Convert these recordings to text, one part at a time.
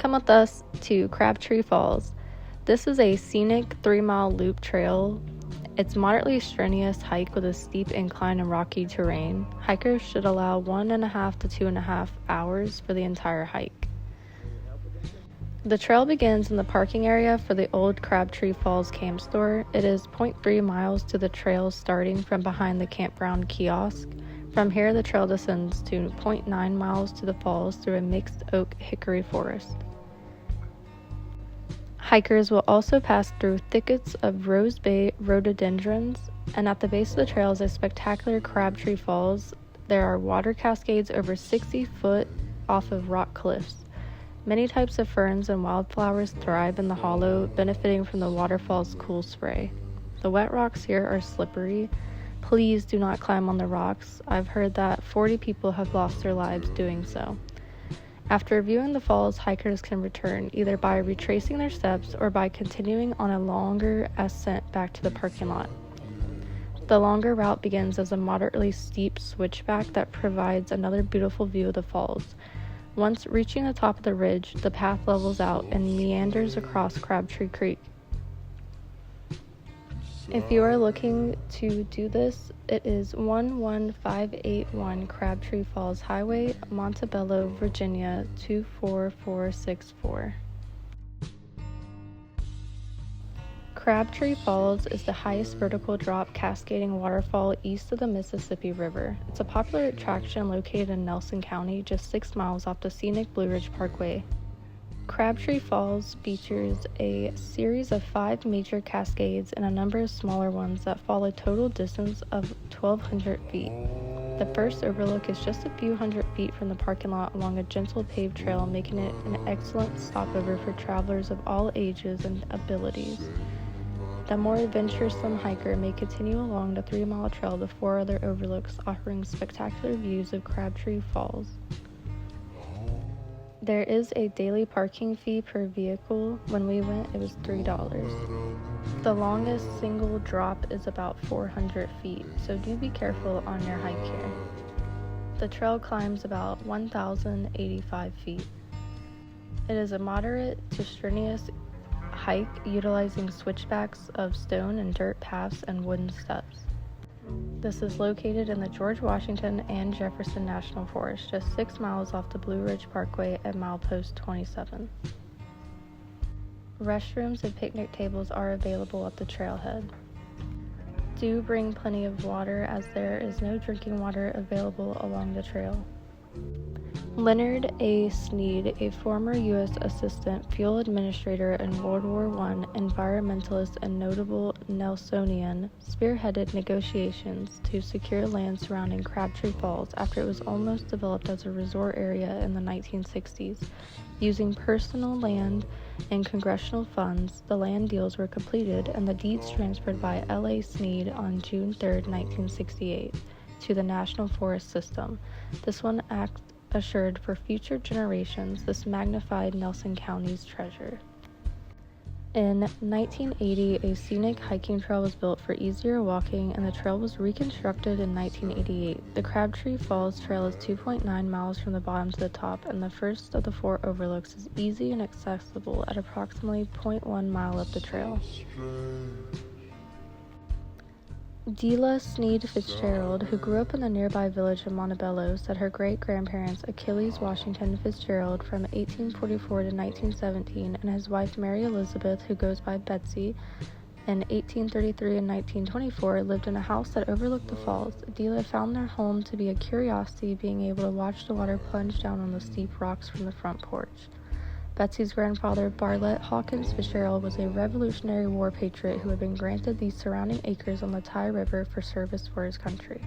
Come with us to Crabtree Falls. This is a scenic 3-mile loop trail. It's moderately strenuous hike with a steep incline and rocky terrain. Hikers should allow 1.5 to 2.5 hours for the entire hike. The trail begins in the parking area for the old Crabtree Falls Camp Store. It is 0.3 miles to the trail starting from behind the campground kiosk. From here, the trail descends to 0.9 miles to the falls through a mixed oak hickory forest. Hikers will also pass through thickets of Rose Bay rhododendrons, and at the base of the trail is a spectacular Crabtree Falls. There are water cascades over 60 foot off of rock cliffs. Many types of ferns and wildflowers thrive in the hollow, benefiting from the waterfall's cool spray. The wet rocks here are slippery. Please do not climb on the rocks. I've heard that 40 people have lost their lives doing so. After viewing the falls, hikers can return either by retracing their steps or by continuing on a longer ascent back to the parking lot. The longer route begins as a moderately steep switchback that provides another beautiful view of the falls. Once reaching the top of the ridge, the path levels out and meanders across Crabtree Creek. If you are looking to do this, it is 11581 Crabtree Falls Highway, Montebello, Virginia 24464. Crabtree Falls is the highest vertical drop cascading waterfall east of the Mississippi River. It's a popular attraction located in Nelson County, just 6 miles off the scenic Blue Ridge Parkway. Crabtree Falls features a series of 5 major cascades and a number of smaller ones that fall a total distance of 1,200 feet. The first overlook is just a few hundred feet from the parking lot along a gentle paved trail, making it an excellent stopover for travelers of all ages and abilities. The more adventuresome hiker may continue along the 3-mile trail to 4 other overlooks, offering spectacular views of Crabtree Falls. There is a daily parking fee per vehicle. When we went, it was $3. The longest single drop is about 400 feet, so do be careful on your hike here. The trail climbs about 1,085 feet. It is a moderate to strenuous hike utilizing switchbacks of stone and dirt paths and wooden steps. This is located in the George Washington and Jefferson National Forest, just 6 miles off the Blue Ridge Parkway at milepost 27. Restrooms and picnic tables are available at the trailhead. Do bring plenty of water, as there is no drinking water available along the trail. Leonard A. Sneed, a former U.S. Assistant Fuel Administrator in World War I, environmentalist and notable Nelsonian, spearheaded negotiations to secure land surrounding Crabtree Falls after it was almost developed as a resort area in the 1960s. Using personal land and congressional funds, the land deals were completed and the deeds transferred by L.A. Sneed on June 3, 1968, to the National Forest System. This one act assured for future generations this magnified Nelson County's treasure. In 1980, a scenic hiking trail was built for easier walking, and the trail was reconstructed in 1988. The Crabtree Falls Trail is 2.9 miles from the bottom to the top, and the first of the 4 overlooks is easy and accessible at approximately 0.1 mile up the trail. Dela Sneed Fitzgerald, who grew up in the nearby village of Montebello, said her great-grandparents Achilles Washington Fitzgerald from 1844 to 1917 and his wife Mary Elizabeth, who goes by Betsy, in 1833 and 1924 lived in a house that overlooked the falls. Dela found their home to be a curiosity, being able to watch the water plunge down on the steep rocks from the front porch. Betsy's grandfather, Bartlett Hawkins Fitzgerald, was a Revolutionary War patriot who had been granted these surrounding acres on the Ty River for service for his country.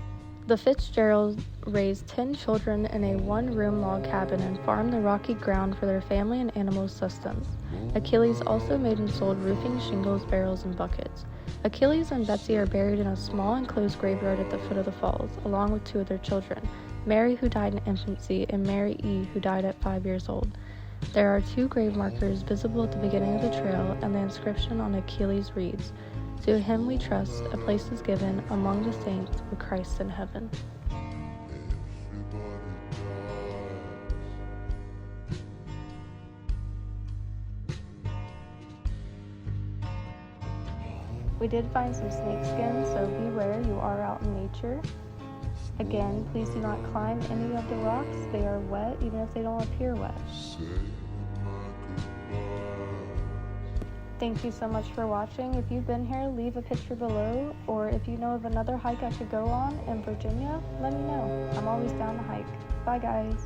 The Fitzgeralds raised 10 children in a 1-room log cabin and farmed the rocky ground for their family and animals' sustenance. Achilles also made and sold roofing, shingles, barrels, and buckets. Achilles and Betsy are buried in a small enclosed graveyard at the foot of the falls, along with 2 of their children, Mary, who died in infancy, and Mary E., who died at 5 years old. There are 2 grave markers visible at the beginning of the trail, and the inscription on Achilles reads, "To him we trust, a place is given among the saints with Christ in heaven." We did find some snake skins, so beware, you are out in nature. Again, please do not climb any of the rocks. They are wet, even if they don't appear wet. Thank you so much for watching. If you've been here, leave a picture below, or if you know of another hike I should go on in Virginia, let me know. I'm always down to hike. Bye guys.